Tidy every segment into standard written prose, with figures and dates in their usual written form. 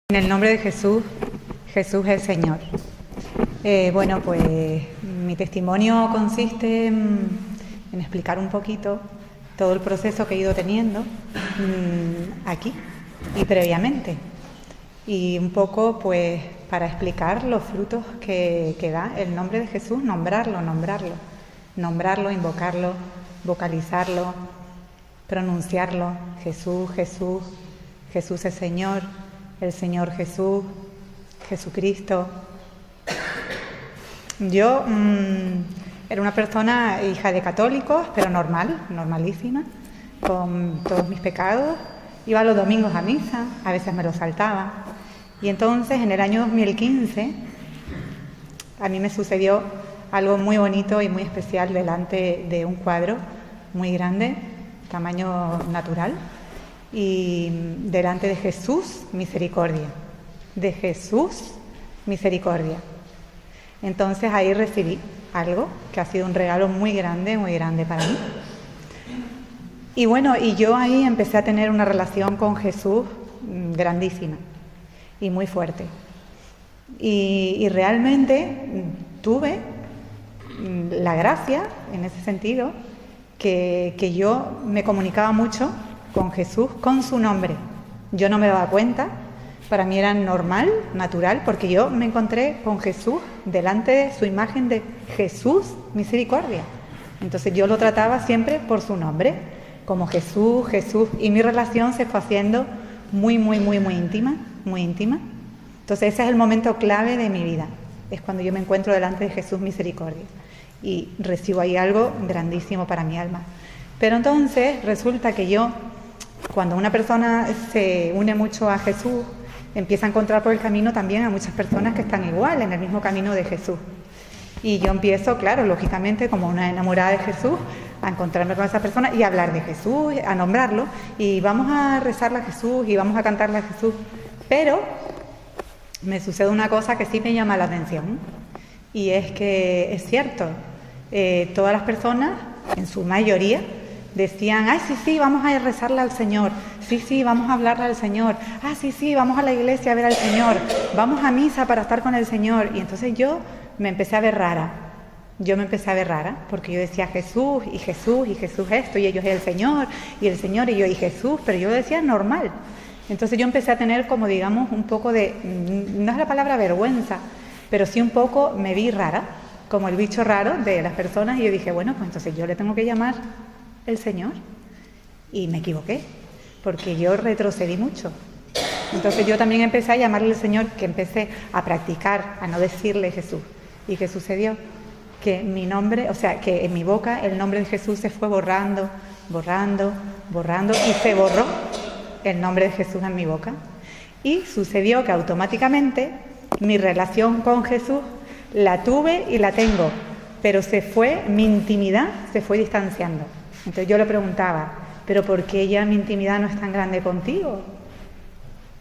En el nombre de Jesús, Jesús es el Señor. Bueno, pues mi testimonio consiste en explicar un poquito todo el proceso que he ido teniendo aquí y previamente. Y un poco, pues, para explicar los frutos que da el nombre de Jesús, nombrarlo, invocarlo, vocalizarlo, pronunciarlo. Jesús, Jesús, Jesús es Señor. El Señor Jesús, Jesucristo. Yo era una persona hija de católicos, pero normalísima, con todos mis pecados. Iba los domingos a misa, a veces me los saltaba. Y entonces, en el año 2015, a mí me sucedió algo muy bonito y muy especial delante de un cuadro muy grande, tamaño natural. Y delante de Jesús, misericordia. De Jesús, misericordia. Entonces ahí recibí algo que ha sido un regalo muy grande para mí. Y bueno, y yo ahí empecé a tener una relación con Jesús grandísima y muy fuerte. Y realmente tuve la gracia, en ese sentido, que yo me comunicaba mucho con Jesús, con su nombre. Yo no me daba cuenta, para mí era normal, natural, porque yo me encontré con Jesús delante de su imagen de Jesús, misericordia. Entonces yo lo trataba siempre por su nombre, como Jesús, Jesús, y mi relación se fue haciendo muy íntima. Entonces ese es el momento clave de mi vida, es cuando yo me encuentro delante de Jesús, misericordia, y recibo ahí algo grandísimo para mi alma. Pero entonces resulta que yo, cuando una persona se une mucho a Jesús, empieza a encontrar por el camino también a muchas personas que están igual, en el mismo camino de Jesús. Y yo empiezo, claro, lógicamente, como una enamorada de Jesús, a encontrarme con esa persona y a hablar de Jesús, a nombrarlo, y vamos a rezarle a Jesús y vamos a cantarle a Jesús. Pero me sucede una cosa que sí me llama la atención, y es que es cierto, todas las personas, en su mayoría, decían, ay, sí, vamos a rezarle al Señor, sí, vamos a hablarle al Señor, sí, vamos a la iglesia a ver al Señor, vamos a misa para estar con el Señor. Y entonces yo me empecé a ver rara, porque yo decía Jesús esto, y ellos el Señor, y yo, y Jesús, pero yo decía normal. Entonces yo empecé a tener como, digamos, un poco de, no es la palabra vergüenza, pero sí un poco me vi rara, como el bicho raro de las personas, y yo dije, bueno, pues entonces yo le tengo que llamar el Señor. Y me equivoqué, porque yo retrocedí mucho. Entonces yo también empecé a llamarle al Señor, que empecé a practicar, a no decirle Jesús. ¿Y qué sucedió? Que mi nombre, o sea, que en mi boca el nombre de Jesús se fue borrando, y se borró el nombre de Jesús en mi boca. Y sucedió que automáticamente mi relación con Jesús la tuve y la tengo, pero mi intimidad se fue distanciando. Entonces yo le preguntaba, ¿pero por qué ya mi intimidad no es tan grande contigo?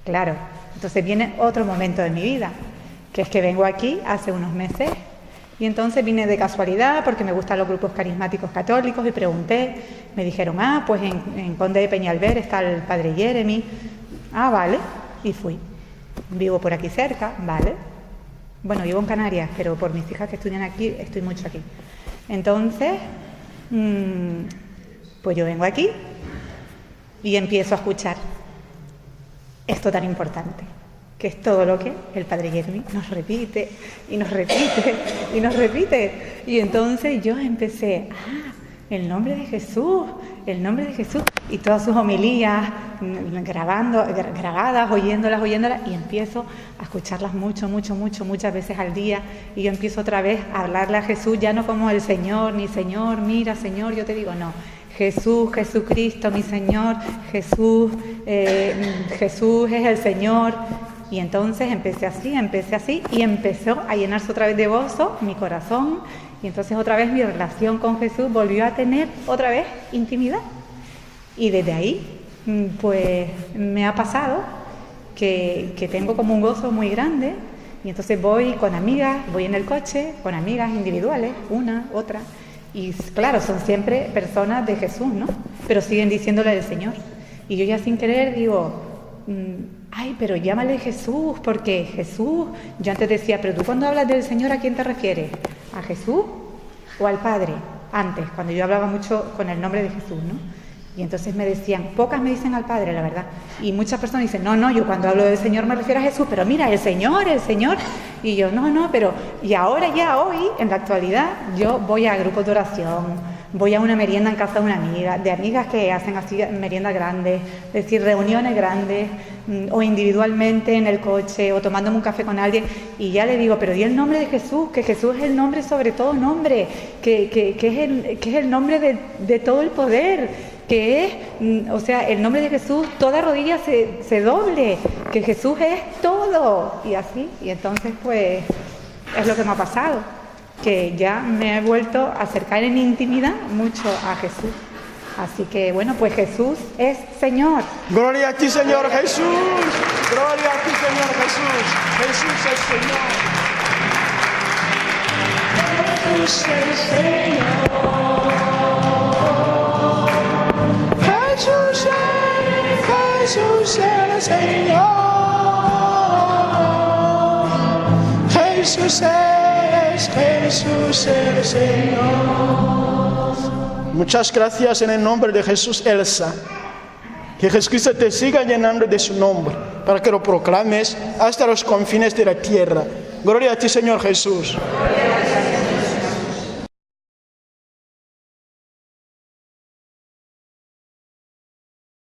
Claro, entonces viene otro momento de mi vida, que es que vengo aquí hace unos meses, y entonces vine de casualidad porque me gustan los grupos carismáticos católicos y pregunté, me dijeron, pues en Conde de Peñalver está el padre Jeremy, vale, y fui. Vivo por aquí cerca, vale. Bueno, vivo en Canarias, pero por mis hijas que estudian aquí, estoy mucho aquí. Entonces, pues yo vengo aquí y empiezo a escuchar esto tan importante, que es todo lo que el padre Jeremy nos repite. Y entonces yo empecé, el nombre de Jesús, y todas sus homilías, grabadas, oyéndolas, y empiezo a escucharlas muchas veces al día, y yo empiezo otra vez a hablarle a Jesús, ya no como el Señor, ni Señor, mira, Señor, yo te digo, no, Jesús, Jesucristo, mi Señor, Jesús es el Señor. Y entonces empecé así, y empezó a llenarse otra vez de gozo mi corazón, y entonces otra vez mi relación con Jesús volvió a tener otra vez intimidad. Y desde ahí, pues me ha pasado que tengo como un gozo muy grande, y entonces voy con amigas, voy en el coche, con amigas individuales, una, otra, y claro, son siempre personas de Jesús, ¿no? Pero siguen diciéndole del Señor. Y yo ya sin querer digo, ay, pero llámale Jesús, porque Jesús, yo antes decía, pero tú cuando hablas del Señor, ¿a quién te refieres? ¿A Jesús o al Padre? Antes, cuando yo hablaba mucho con el nombre de Jesús, ¿no? Y entonces me decían, pocas me dicen al Padre, la verdad. Y muchas personas dicen, no, yo cuando hablo del Señor me refiero a Jesús, pero mira, el Señor. Y yo, no, pero, y ahora ya hoy, en la actualidad, yo voy a grupos de oración, voy a una merienda en casa de una amiga, de amigas que hacen así meriendas grandes, es decir, reuniones grandes, o individualmente en el coche, o tomándome un café con alguien, y ya le digo, pero di el nombre de Jesús, que Jesús es el nombre sobre todo nombre, que es el nombre de todo el poder, que es, o sea, el nombre de Jesús, toda rodilla se doble, que Jesús es todo, y así, y entonces pues es lo que me ha pasado, que ya me he vuelto a acercar en intimidad mucho a Jesús. Así que bueno, pues Jesús es Señor. Gloria a ti, Señor Jesús. Gloria a ti, Señor Jesús. Jesús es Señor. Jesús es Señor. Jesús es Señor. Jesús es Señor. Muchas gracias en el nombre de Jesús, Elsa. Que Jesucristo te siga llenando de su nombre, para que lo proclames hasta los confines de la tierra. Gloria a ti, Señor Jesús.